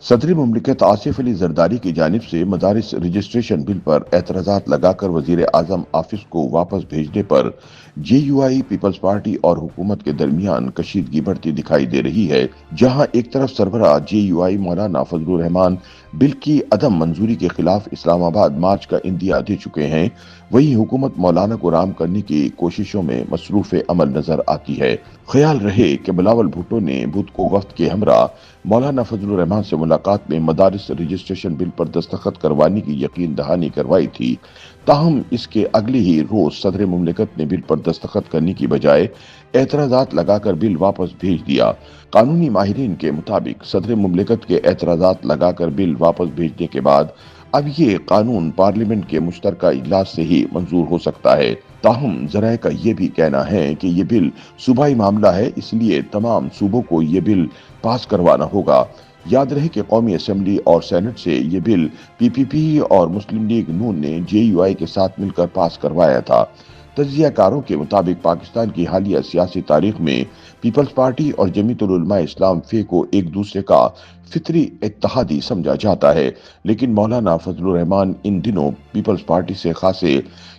सदर मुमलिकत आसिफ अली जरदारी की जानिब से मदारिस रजिस्ट्रेशन बिल पर एतराज़ात लगाकर वजीर आजम ऑफिस को वापस भेजने पर JUI पीपल्स पार्टी और हुकूमत के दरमियान कशीदगी बढ़ती दिखाई दे रही है। जहां एक तरफ सरबराह JUI मौलाना फजलुर रहमान बिल की अदम मंजूरी के खिलाफ इस्लामाबाद मार्च का इंदिया दे चुके हैं, वहीं हुकूमत मौलाना को राम करने की कोशिशों में मसरूफ अमल नजर आती है। ख्याल रहे कि बिलावल भुट्टो ने बुध को वक्त के हमरा मौलाना फजलुर रहमान से मुलाकात में मदारिस रजिस्ट्रेशन बिल पर दस्तखत करवाने की यकीन दहानी करवाई थी। ताहम इसके अगले ही रोज सदर मुमलिकत ने बिल पर दस्तखत करने की बजाय एतराजात लगाकर बिल वापस भेज दिया। कानूनी माहिरीन के मुताबिक सदर मुमलिकत के एतराजात लगाकर बिल वापस भेजने के बाद अब ये कानून पार्लियामेंट के मुश्तरका इजलास से ही मंजूर हो सकता है। ताहम जराये का ये भी कहना है कि ये बिल सूबाई मामला है, इसलिए तमाम सूबों को ये बिल पास करवाना होगा। याद रहे कि कौमी असम्बली और सेनेट से ये बिल PPP और मुस्लिम लीग नून ने JUI के साथ मिलकर पास करवाया था। तज्जियाकारों के मुताबिक पाकिस्तान की हालिया सियासी तारीख में पीपल्स पार्टी और जमीयतुल उलमा इस्लाम फे को एक दूसरे का फितरी इत्तेहादी समझा जाता है, लेकिन मौलाना फजलुर रहमान इन दिनों पीपल्स पार्टी से खासे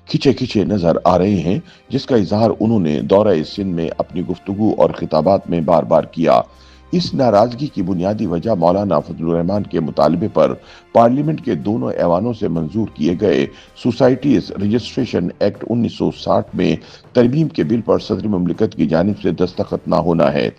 खिंचे खिंचे नजर आ रहे हैं, जिसका इजहार उन्होंने दौरा सिंध में अपनी गुफ्तगू और खिताबात में बार बार किया। इस नाराजगी की बुनियादी वजह मौलाना फजलुर रहमान के मुतालबे पर पार्लियामेंट के दोनों ऐवानों से मंजूर किए गए सोसाइटीज रजिस्ट्रेशन एक्ट 1960 में तरमीम के बिल पर सदर मुमलिकत की जानिब से दस्तखत न होना है।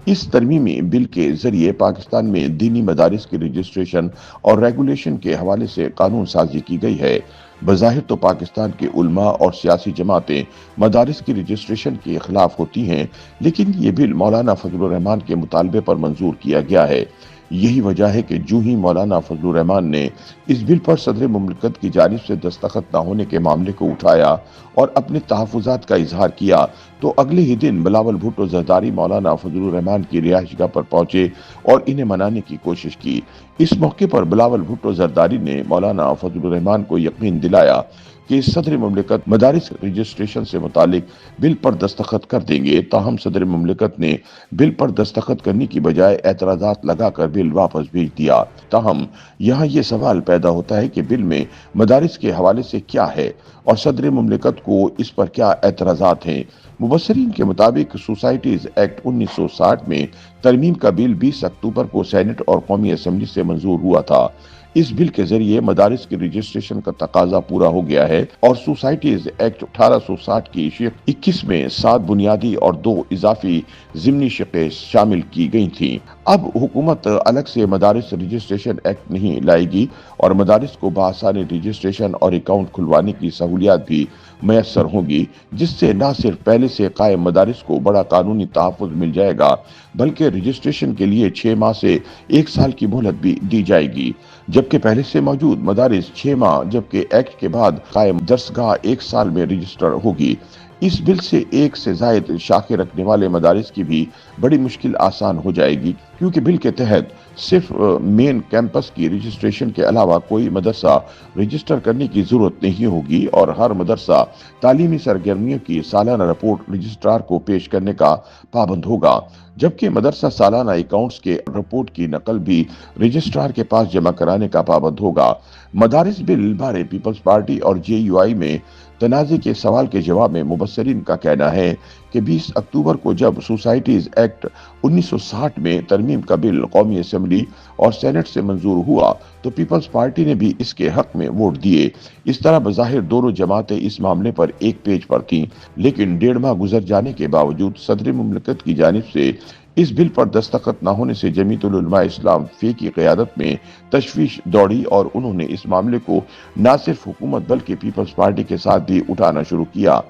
इस तरमीमी बिल के जरिए पाकिस्तान में दीनी मदारिस की रजिस्ट्रेशन और रेगुलेशन के हवाले से कानून साजी की गई है। बज़ाहिर तो पाकिस्तान के उलमा और सियासी जमातें मदारिस की रजिस्ट्रेशन के खिलाफ होती हैं, लेकिन ये बिल मौलाना फजलुर रहमान के मुतालबे पर मंजूर किया गया है। यही वजह है कि जो ही मौलाना फजलुर रहमान ने इस बिल पर सदर मुमलिकत की जानिब से दस्तखत न होने के मामले को उठाया और अपने तहफ़्फ़ुज़ात का इजहार किया, तो अगले ही दिन बिलावल भुट्टो जरदारी मौलाना फजलुर रहमान की रिहाइशगाह पर पहुंचे और इन्हें मनाने की कोशिश की। इस मौके पर बिलावल भुट्टो जरदारी ने मौलाना फजलुर रहमान को यकीन दिलाया कि सदर मुमलिकत मदारिस रजिस्ट्रेशन से मुतालिक बिल पर दस्तखत कर देंगे। ताहम सदर मुमलिकत ने बिल पर दस्तखत करने की बजाय एतराज़ात लगाकर बिल वापस भेज दिया। ताहम यहाँ ये सवाल पैदा होता है कि बिल में मदारिस के हवाले से क्या है और सदर मुमलिकत को इस पर क्या एतराज़ात हैं। मुबस्सरीन के मुताबिक सोसाइटीज एक्ट 1960 में तरमीम का बिल 20 अक्टूबर को सेनेट और कौमी असम्बली से मंजूर हुआ था। इस बिल के जरिए मदारिस के रजिस्ट्रेशन का तकाजा पूरा हो गया है और सोसाइटीज एक्ट 1860 की शिक 21 में 7 बुनियादी और 2 इजाफी जिमनी शिकें शामिल की गई थी। अब हुकूमत अलग से मदारिस रजिस्ट्रेशन एक्ट नहीं लाएगी और मदारिस को बआसानी रजिस्ट्रेशन और अकाउंट खुलवाने की सहूलियात भी मैसर होगी, जिससे न सिर्फ पहले से कायम मदारिस को बड़ा कानूनी तहफ़्फ़ुज़ मिल जाएगा, बल्कि रजिस्ट्रेशन के लिए 6 माह से 1 साल की मोहलत भी दी जाएगी, जबकि पहले से मौजूद मदारिस 6 माह जबकि एक्ट के बाद कायम दरसगाह 1 साल में रजिस्टर होगी। इस बिल से एक से जायद शाखे रखने वाले मदारिस की भी बड़ी मुश्किल आसान हो जाएगी, क्योंकि बिल के तहत सिर्फ मेन कैंपस की रजिस्ट्रेशन के अलावा कोई मदरसा रजिस्टर करने की जरूरत नहीं होगी और हर मदरसा तालीमी सरगर्मियों की सालाना रिपोर्ट रजिस्ट्रार को पेश करने का पाबंद होगा, जबकि मदरसा सालाना अकाउंट्स के रिपोर्ट की नकल भी रजिस्ट्रार के पास जमा कराने का पाबंद होगा। मदारिस बिल बारे पीपल्स पार्टी और JUI में तनाज़े के सवाल के जवाब में मुबस्सरीन का कहना है कि 20 अक्टूबर को जब सोसाइटीज एक्ट 1960 में तरमीम का बिल कौमी असम्बली और सेनेट से मंजूर हुआ तो पीपल्स पार्टी ने भी इसके हक में वोट दिए। इस तरह बज़ाहिर दोनों जमातें इस मामले पर एक पेज पर थीं, लेकिन 1.5 माह गुजर जाने के बावजूद सदर मुमलिकत की जानिब से इस बिल पर दस्तखत न होने से जमीयतुल उलमा इस्लाम फे की क़यादत में तशवीश दौड़ी और उन्होंने इस मामले को न सिर्फ हुकूमत बल्कि पीपल्स पार्टी के साथ भी उठाना शुरू किया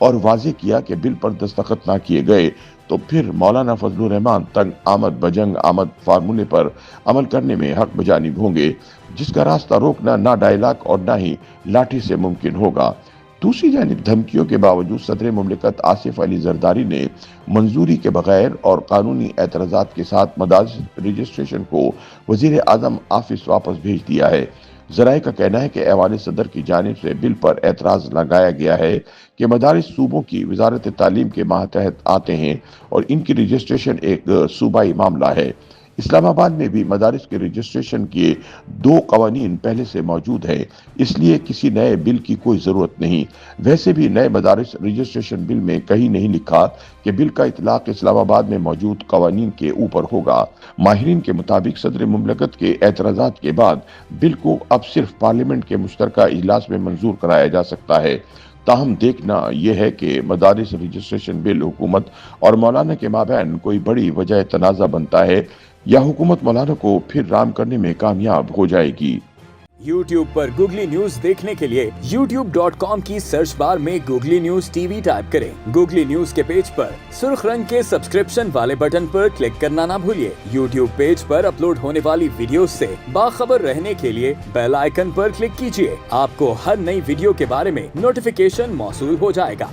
और वाज़ेह किया कि बिल पर दस्तखत न किए गए तो फिर मौलाना फजलुर रहमान तंग आमद बजंग आमद फार्मूले पर अमल करने में हक बजानिब होंगे, जिसका रास्ता रोकना ना डायलाग और ना ही लाठी से मुमकिन होगा। दूसरी जानिब धमकियों के बावजूद सदर मुमलिकत आसिफ अली जरदारी ने मंजूरी के बगैर और कानूनी एतराज़ात के साथ मदारिस रजिस्ट्रेशन को वजीर आजम ऑफिस वापस भेज दिया है। जराये का कहना है कि ऐवान सदर की जानिब से बिल पर एतराज़ लगाया गया है कि मदारिस सूबों की वजारत तालीम के मातहत आते हैं और इनकी रजिस्ट्रेशन एक सूबाई मामला है। इस्लामाबाद में भी मदारिस के रजिस्ट्रेशन के 2 कवानीन पहले से मौजूद है, इसलिए किसी नए बिल की कोई जरूरत नहीं। वैसे भी नए मदारिस रजिस्ट्रेशन बिल में कहीं नहीं लिखा कि बिल का इतलाक इस्लामाबाद में मौजूद कवानीन के ऊपर होगा। माहिरीन के मुताबिक सदर मुमलकत के एतराजात के बाद बिल को अब सिर्फ पार्लियामेंट के मुश्तरका इजलास में मंजूर कराया जा सकता है। ताहम देखना यह है कि मदारिस रजिस्ट्रेशन बिल हुकूमत और मौलाना के माबैन कोई बड़ी वजह तनाज़ा बनता है या हुकूमत मौलाना को फिर राम करने में कामयाब हो जाएगी। YouTube पर गूगली न्यूज देखने के लिए youtube.com की सर्च बार में गूगली न्यूज टीवी टाइप करें। गूगली न्यूज के पेज पर सुर्ख रंग के सब्सक्रिप्शन वाले बटन पर क्लिक करना ना भूलिए। YouTube पेज पर अपलोड होने वाली वीडियोस से बाखबर रहने के लिए बेल आइकन पर क्लिक कीजिए। आपको हर नई वीडियो के बारे में नोटिफिकेशन मौसूल हो जाएगा।